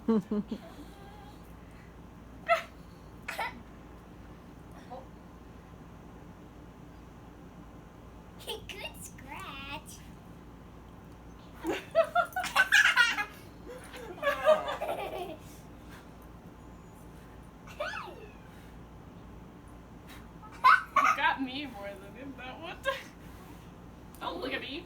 Good scratch. Got me more than in that one. Don't look at me.